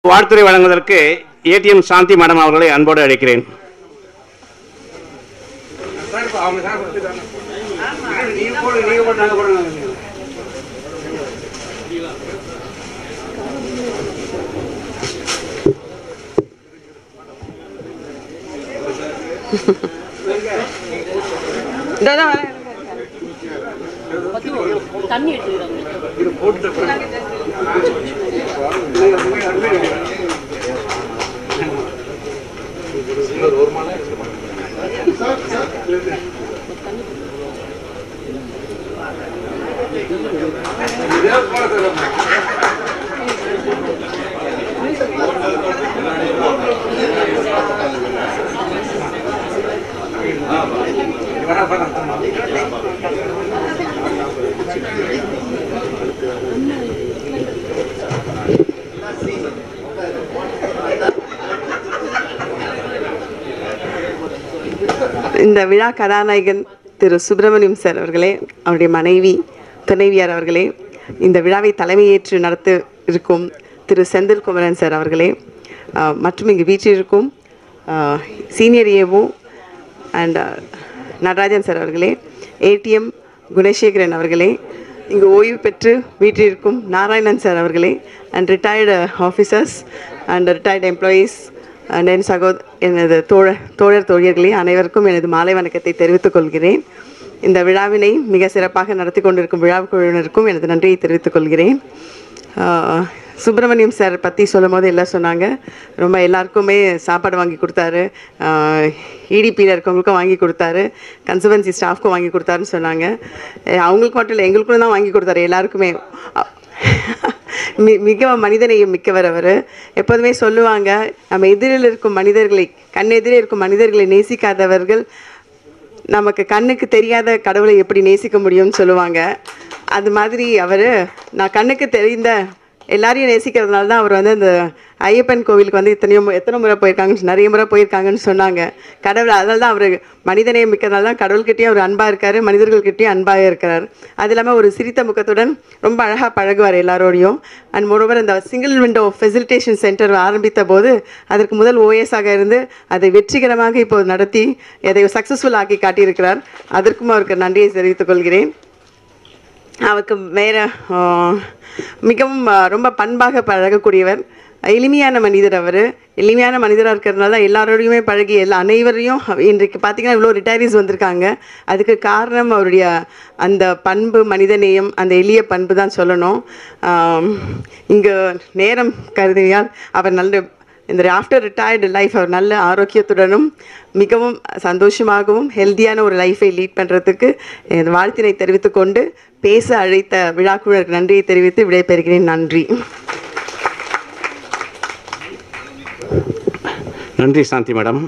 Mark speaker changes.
Speaker 1: வாழ்த்துறை வழங்குவதற்கு ஏடிஎம் சாந்தி மேடம் அவர்களை அன்போடு அழைக்கிறேன்.
Speaker 2: தண்ணி எடுத்துக்கிறாங்க.
Speaker 3: இந்த விழா கதாநாயகன் திரு சுப்பிரமணியம் சார் அவர்களே, அவருடைய மனைவி துணைவியார் அவர்களே, இந்த விழாவை தலைமையேற்று நடத்த இருக்கும் திரு செந்தில் குமரன் சார் அவர்களே, மற்றும் இங்கு வீற்றிருக்கும் senior AO and Natarajan sir அவர்களே, ஏடிஎம் குணசேகரன் அவர்களே, இங்கு ஓய்வு பெற்று வீற்றிருக்கும் நாராயணன் சார் அவர்களே, and retired officers and retired employees and என் எனது தோழர் தோழியர்களே, அனைவருக்கும் எனது மாலை வணக்கத்தை தெரிவித்துக் கொள்கிறேன். இந்த விழாவினை மிக சிறப்பாக நடத்தி கொண்டிருக்கும் விழா குழுவினருக்கும் எனது நன்றியை தெரிவித்துக் கொள்கிறேன். சுப்பிரமணியம் சார் பற்றி சொல்லும் போது எல்லாம் சொன்னாங்க, ரொம்ப எல்லாருக்குமே சாப்பாடு வாங்கி கொடுத்தாரு, இடிபியில் இருக்கவங்களுக்கும் வாங்கி கொடுத்தாரு, கன்சர்வன்சி ஸ்டாஃப்க்கும் வாங்கி கொடுத்தாருன்னு சொன்னாங்க. அவங்களுக்கு மட்டும் இல்லை, எங்களுக்கும் தான் வாங்கி கொடுத்தாரு எல்லாருக்குமே. மிக மனிதனையும் மிக்கவர் அவர். எப்போதுமே சொல்லுவாங்க, நம்ம எதிரில் இருக்கும் மனிதர்களை, கண்ணெதிரே இருக்கும் மனிதர்களை நேசிக்காதவர்கள் நமக்கு கண்ணுக்கு தெரியாத கடவுளை எப்படி நேசிக்க முடியும்னு சொல்லுவாங்க. அது மாதிரி அவர், நான் கண்ணுக்கு தெரிந்த எல்லாரையும் நேசிக்கிறதுனால தான் அவர் வந்து இந்த ஐயப்பன் கோவிலுக்கு வந்து எத்தனை முறை போயிருக்காங்கன்னு, நிறைய முறை போயிருக்காங்கன்னு சொன்னாங்க. கடவுள் அதனால தான் அவர் மனிதனே மிக்கிறதுனால தான் கடவுள்கிட்டையும் அவர் அன்பாக இருக்கார், மனிதர்கள்கிட்டையும் அன்பாக இருக்கிறார். அது இல்லாமல் ஒரு சிரித்த முகத்துடன் ரொம்ப அழகாக பழகுவார் எல்லாரோடையும். அண்ட் மோரோவர் இந்த சிங்கிள் விண்டோ ஃபெசிலிட்டேஷன் சென்டர் ஆரம்பித்த போது அதற்கு முதல் ஓஎஸாக இருந்து அதை வெற்றிகரமாக இப்போது நடத்தி அதை சக்ஸஸ்ஃபுல் ஆக்கி காட்டியிருக்கிறார். அதற்கும் அவருக்கு நன்றியை தெரிவித்துக் கொள்கிறேன். அவருக்கு வேறு மிகவும் ரொம்ப பண்பாக பழகக்கூடியவர், எளிமையான மனிதர். அவர் எளிமையான மனிதராக இருக்கிறதுனால தான் எல்லாரோடையுமே பழகி அனைவரையும் இன்றைக்கு பார்த்திங்கன்னா இவ்வளோ ரிட்டையரிஸ் வந்திருக்காங்க. அதுக்கு காரணம் அவருடைய அந்த பண்பு, மனிதநேயம், அந்த எளிய பண்பு தான் சொல்லணும். இங்கே நேரம் கருதியால் அவர் நல்ல இந்த ஆஃப்டர் ரிட்டையர்டு லைஃப் அவர் நல்ல ஆரோக்கியத்துடனும் மிகவும் சந்தோஷமாகவும் ஹெல்த்தியான ஒரு லைஃபை லீட் பண்ணுறதுக்கு என் வாழ்த்தினை தெரிவித்து கொண்டு பேச அழைத்த விழாக்குழுவினருக்கு நன்றியை தெரிவித்து விடைபெறுகிறேன். நன்றி.
Speaker 1: நன்றி சாந்தி மேடம்.